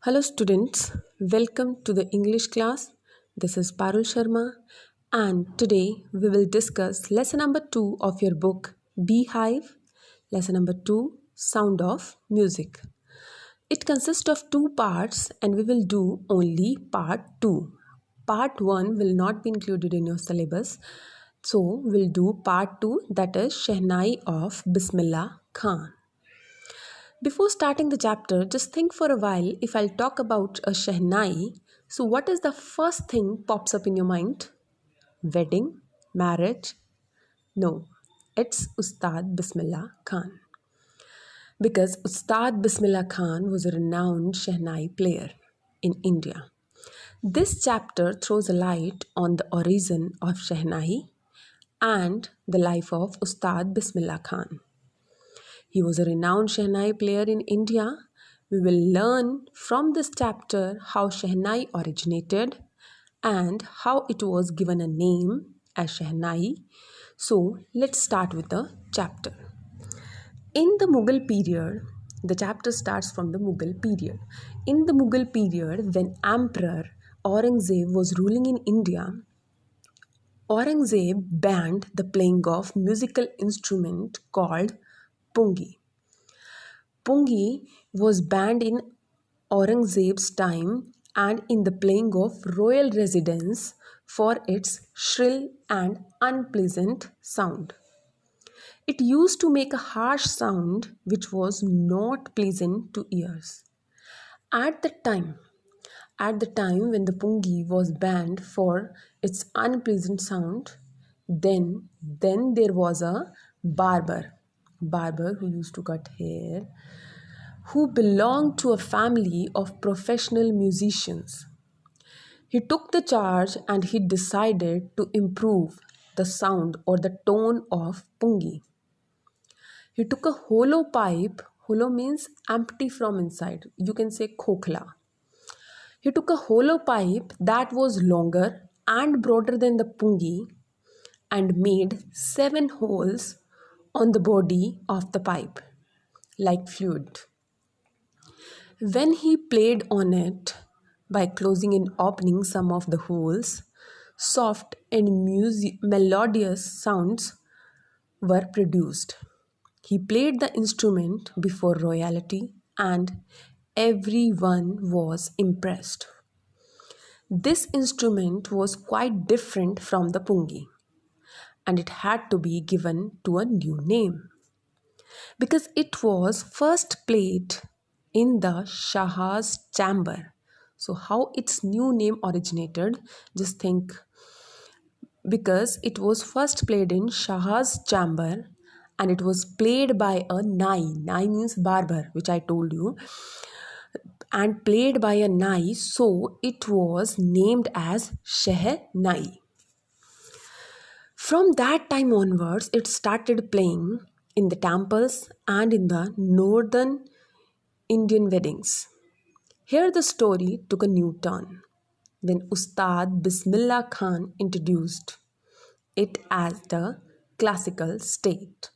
Hello students, welcome to the English class. This is Parul Sharma and today we will discuss lesson number 2 of your book Beehive, lesson number 2 Sound of Music. It consists of two parts and we will do only part 2. Part 1 will not be included in your syllabus. So we'll do part 2, that is Shehnai of Bismillah Khan. Before starting the chapter, just think for a while if I'll talk about a Shehnai. So, what is the first thing pops up in your mind? Wedding? Marriage? No, it's Ustad Bismillah Khan. Because Ustad Bismillah Khan was a renowned Shehnai player in India. This chapter throws a light on the origin of Shehnai and the life of Ustad Bismillah Khan. He was a renowned Shehnai player in India. We will learn from this chapter how Shehnai originated and how it was given a name as Shehnai. So let's start with the chapter. In the Mughal period, the chapter starts from the Mughal period. In the Mughal period, when Emperor Aurangzeb was ruling in India, Aurangzeb banned the playing of musical instrument called pungi. Pungi was banned in Aurangzeb's time and in the playing of royal residence for its shrill and unpleasant sound. It used to make a harsh sound which was not pleasant to ears. At the time, when the pungi was banned for its unpleasant sound, then there was a barber who used to cut hair, who belonged to a family of professional musicians. He took the charge and he decided to improve the sound or the tone of pungi. He took a hollow pipe, hollow means empty from inside, you can say khokhla. He took a hollow pipe that was longer and broader than the pungi and made 7 holes on the body of the pipe, like fluid. When he played on it by closing and opening some of the holes, soft and melodious sounds were produced. He played the instrument before royalty and everyone was impressed. This instrument was quite different from the pungi and it had to be given to a new name because it was first played in the Shah's chamber. So how its new name originated, just think, because it was first played in Shah's chamber and it was played by a nai. Nai means barber, which I told you, and played by a nai, so it was named as Shehnai. From that time onwards, it started playing in the temples and in the northern Indian weddings. Here the story took a new turn when Ustad Bismillah Khan introduced it as the classical state.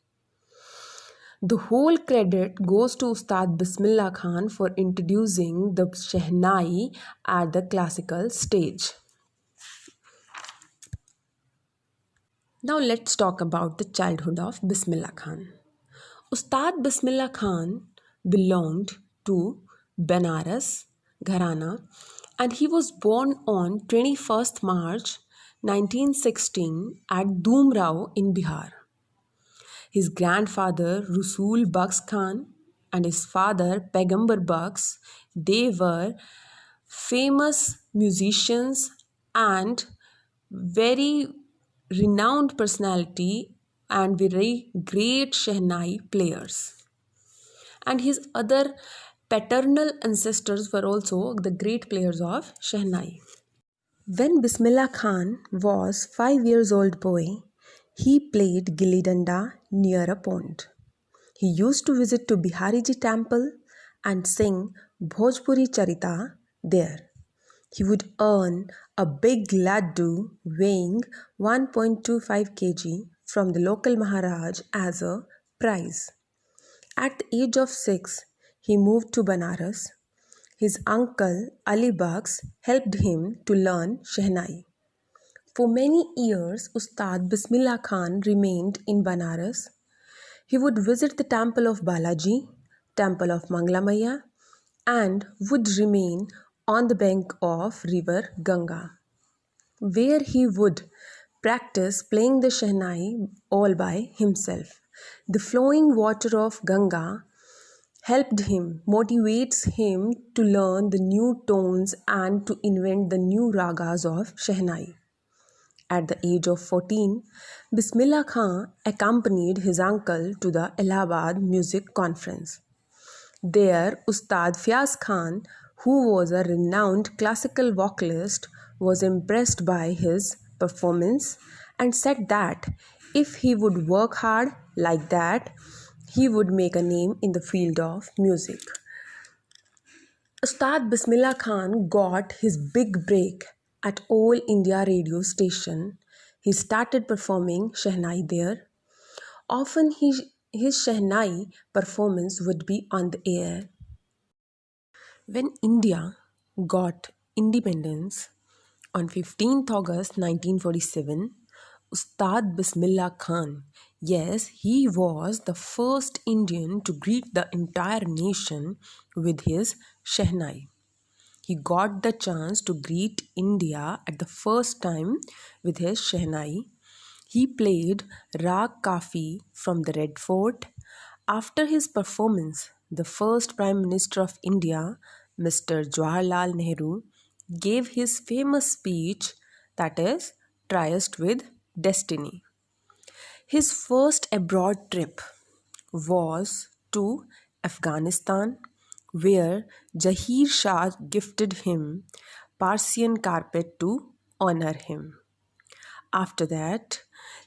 The whole credit goes to Ustad Bismillah Khan for introducing the Shehnai at the classical stage. Now let's talk about the childhood of Bismillah Khan. Ustad Bismillah Khan belonged to Banaras Gharana and he was born on 21st March 1916 at Doomrao in Bihar. His grandfather Rasul Bakhsh Khan and his father Paigambar Bakhsh, they were famous musicians and very renowned personality and very great Shehnai players. And his other paternal ancestors were also the great players of Shehnai. When Bismillah Khan was 5 years old boy, he played gilli danda near a pond. He used to visit to Bihariji temple and sing Bhojpuri Charita there. He would earn a big laddu weighing 1.25 kg from the local Maharaj as a prize. At the age of 6, he moved to Banaras. His uncle Ali Bakhsh helped him to learn Shehnai. For many years, Ustad Bismillah Khan remained in Banaras. He would visit the temple of Balaji, temple of Manglamaya, and would remain on the bank of river Ganga, where he would practice playing the Shehnai all by himself. The flowing water of Ganga helped him, motivates him to learn the new tones and to invent the new ragas of Shehnai. At the age of 14, Bismillah Khan accompanied his uncle to the Allahabad Music Conference. There, Ustad Fiaz Khan, who was a renowned classical vocalist, was impressed by his performance and said that if he would work hard like that, he would make a name in the field of music. Ustad Bismillah Khan got his big break at All India radio station. He started performing Shehnai there. Often his Shehnai performance would be on the air. When India got independence on 15th August 1947, Ustad Bismillah Khan, yes, he was the first Indian to greet the entire nation with his Shehnai. He got the chance to greet India at the first time with his Shehnai. He played Rag Kafi from the Red Fort. After his performance, the first Prime Minister of India, Mr. Jawaharlal Nehru, gave his famous speech, that is, Tryst with Destiny. His first abroad trip was to Afghanistan, where Jahir Shah gifted him Persian carpet to honor him. After that,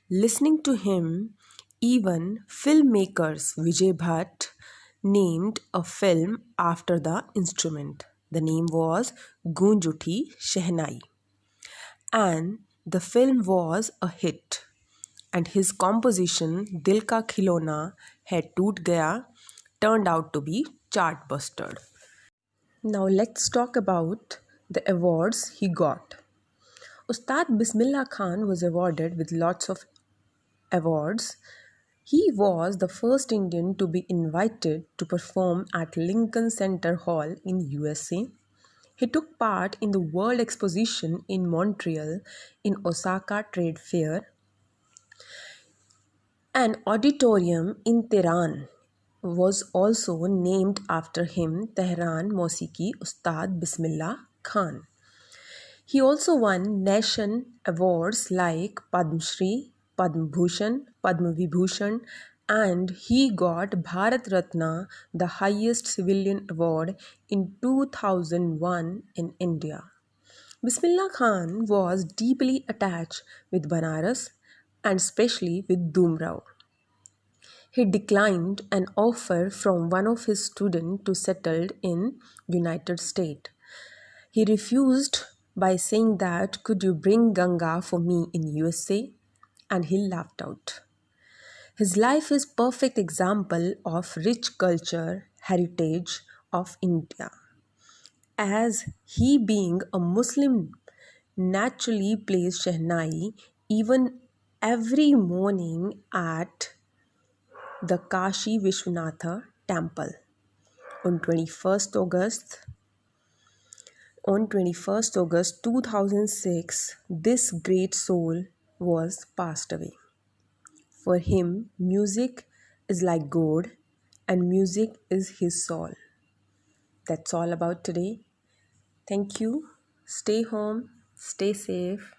listening to him, even filmmakers Vijay Bhatt named a film after the instrument. The name was Goonj Uthi Shehnai. And the film was a hit. And his composition Dil Ka Khilona Hai Toot Gaya turned out to be chartbuster. Now let's talk about the awards he got. Ustad Bismillah Khan was awarded with lots of awards. He was the first Indian to be invited to perform at Lincoln Center Hall in USA. He took part in the World Exposition in Montreal in Osaka Trade Fair. An auditorium in Tehran was also named after him, Tehran Mosiki Ustad Bismillah Khan. He also won nation awards like Padma Shri, Padma Bhushan, Padma Vibhushan, and he got Bharat Ratna, the highest civilian award, in 2001 in India. Bismillah Khan was deeply attached with Banaras and especially with Dumrao. He declined an offer from one of his students to settle in United States. He refused by saying that, "Could you bring Ganga for me in USA?" And he laughed out. His life is perfect example of rich culture, heritage of India. As he being a Muslim naturally plays Shehnai even every morning at the Kashi Vishwanatha temple. On 21st August On 21st August 2006, this great soul was passed away. For him, music is like God and music is his soul. That's all about today. Thank you. Stay home, stay safe.